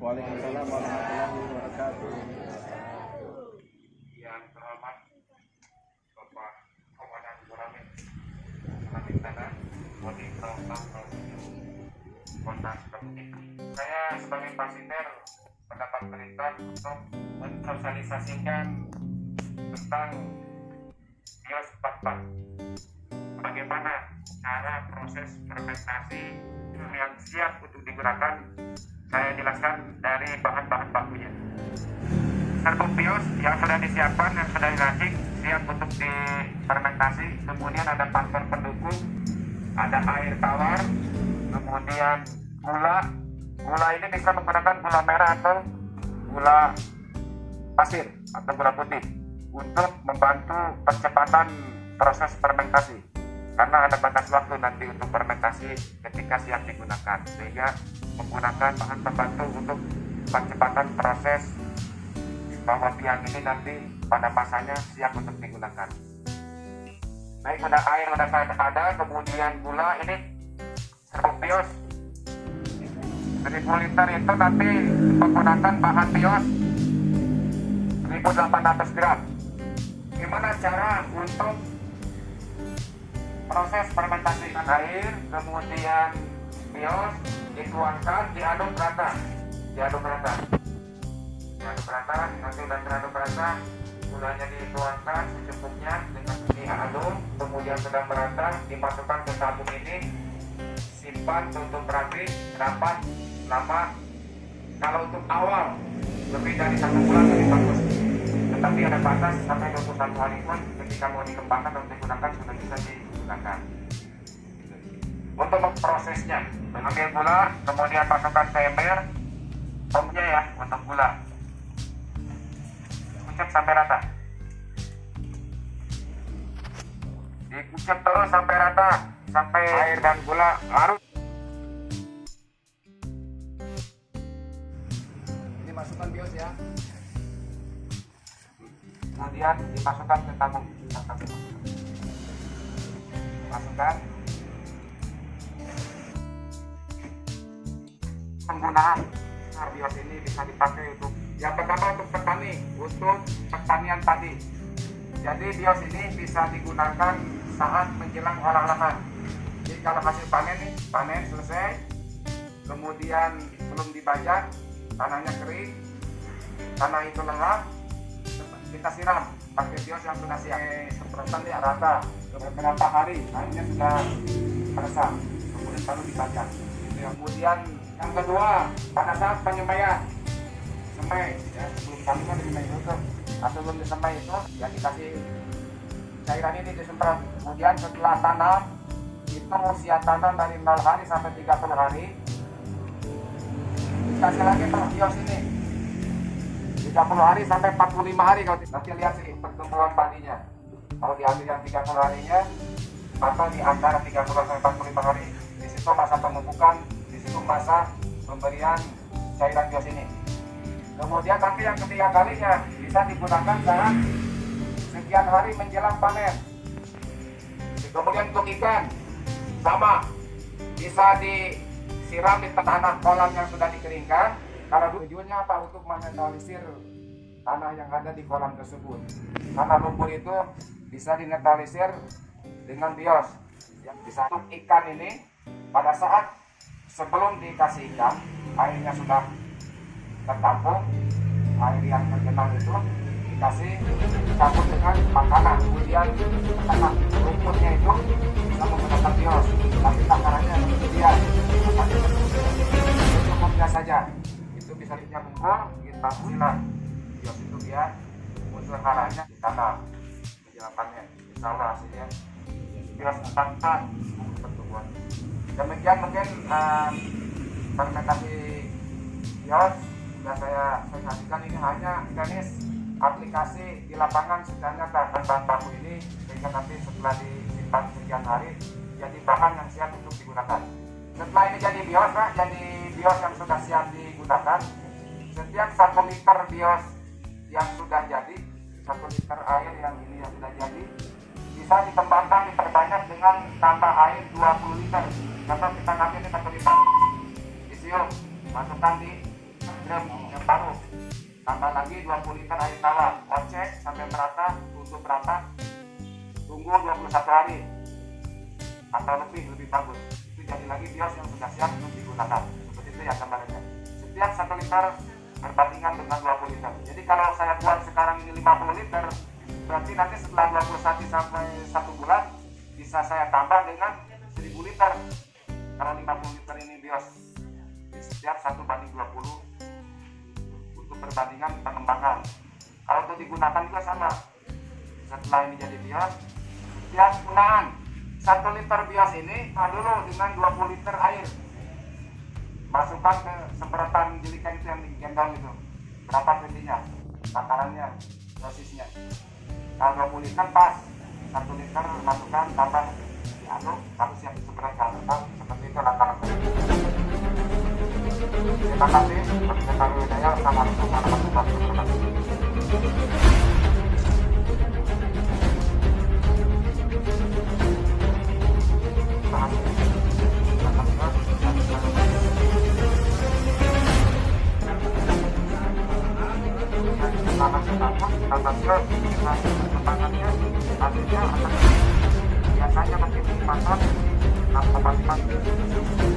Waalaikumsalam warahmatullahi wabarakatuh. Yang terhormat Bapak Komandan Koramil Tanah Wadi Kota Sukabumi. Saya sebagai Pasiter mendapat perintah untuk mensosialisasikan tentang BIOS 44. Bagaimana cara proses fermentasi yang siap untuk digunakan. Saya jelaskan dari bahan-bahan bakunya. Serbuk BIOS yang sudah disiapkan, yang sudah diracik, siap untuk difermentasi. Kemudian ada faktor pendukung, ada air tawar, kemudian gula. Gula ini bisa menggunakan gula merah atau gula pasir atau gula putih untuk membantu percepatan proses fermentasi. Karena ada batas waktu nanti untuk fermentasi ketika siap digunakan, sehingga menggunakan bahan pembantu untuk percepatan proses bahwa biang ini nanti pada masanya siap untuk digunakan. Baik, udah air udah saya ada, kemudian gula ini serbuk BIOS 1000 liter itu nanti menggunakan bahan BIOS 1800 gram. Gimana cara untuk proses fermentasi air, kemudian BIOS dituangkan, diaduk rata, nanti udah teraduk rata, gulanya dituangkan secukupnya dengan diaduk, kemudian sudah merata, dimasukkan ke tabung ini, simpan, tutup rapi, rapat, lama. Kalau untuk awal lebih dari 1 bulan lebih bagus, tetapi ada batas sampai 21 hari pun ketika mau dikembangkan dan digunakan sudah bisa digunakan. Untuk memprosesnya, mengambil gula, kemudian masukkan ke ember, pumpnya ya untuk gula, kucek sampai rata, dikucek terus sampai rata, sampai air dan gula larut. Ini masukkan BIOS ya. Kemudian dimasukkan ke tabung, masukkan. Penggunaan BIOS ini bisa dipakai untuk yang pertama untuk petani, untuk pertanian padi. Jadi BIOS ini bisa digunakan saat menjelang olah lahan. Jadi kalau hasil panen nih, panen selesai, kemudian belum dibajak, tanahnya kering, tanah itu lengah, kita siram pakai BIOS yang sudah siap. Semprotan dia rata, beberapa hari airnya sudah meresap, kemudian baru dibajak. Kemudian yang kedua, pada saat penyemaian, semai ya, sebelum tanaman disemai itu, atau sebelum disemai itu, ya dikasih cairan ini disemprot. Kemudian setelah tanam, itu usia tanam dari 0 hari sampai 30 hari, dikasih lagi BIOS ini 30 hari sampai 45 hari. Kalau nanti lihat sih pertumbuhan padinya, kalau diambil yang 30 harinya atau di antara 30 sampai 45 hari, di situ masa pemupukan, di situ masa pemberian cairan BIOS ini. Kemudian nanti yang ketiga kalinya bisa digunakan saat sekian hari menjelang panen. Kemudian untuk ikan sama, bisa disiram di tanah kolam yang sudah dikeringkan. Kalau tujuannya apa? Untuk menetralisir tanah yang ada di kolam tersebut. Karena lumpur itu bisa dinetralisir dengan BIOS. Yang bisa untuk ikan ini, pada saat sebelum dikasih ikan, airnya sudah tertampung, air yang tergenang itu dikasih campur dengan makanan, kemudian tanah rumputnya itu bisa menggunakan BIOS, tapi takarannya kemudian cukupnya saja. Itu bisa dicampur, kita silam BIOS itu biar muncul haranya di tanah penjelasannya. Insya Allah hasilnya BIOS 44 pertumbuhan. Demikian mungkin fermentasi BIOS sudah saya saksikan. Ini hanya teknis aplikasi di lapangan secara nyata bahan baku ini, sehingga nanti setelah disimpan sekian hari jadi bahan yang siap untuk digunakan. Setelah ini jadi BIOS, jadi bios yang sudah siap digunakan. Setiap 1 liter bios yang sudah jadi, 1 liter air yang ini yang sudah jadi, bisa dikembangkan, diperbanyak dengan tambah air 20 liter. Contoh kita ngambil ini 1 liter, isium, masukkan di drum yang baru, tambah lagi 20 liter air tawar, kocek sampai merata, tutup rata, tunggu 21 hari atau lebih bagus. Itu jadi lagi bios yang sudah siap untuk digunakan. Seperti itu ya gambarnya. Setiap 1 liter berbandingan dengan 20 liter. Jadi kalau saya buat sekarang ini 50 liter, berarti nanti setelah 21 sampai 1 bulan bisa saya tambah dengan 1000 liter. Kalau 50 liter ini bios, setiap 1:20 untuk perbandingan pengembangan. Kalau untuk digunakan juga sama. Setelah ini jadi bios, setiap penggunaan 1 liter bios ini dulu dengan 20 liter air, masukkan ke semprotan jelikan itu yang digendong itu, berapa sentinya, takarannya, dosisnya. Kalau 20 liter pas, 1 liter masukkan, tambah diaduk, baru siap disemprotkan. Seperti itu langkah-langkah. Terima kasih. Wassalamualaikum warahmatullahi wabarakatuh. Biasanya makin 4 6,5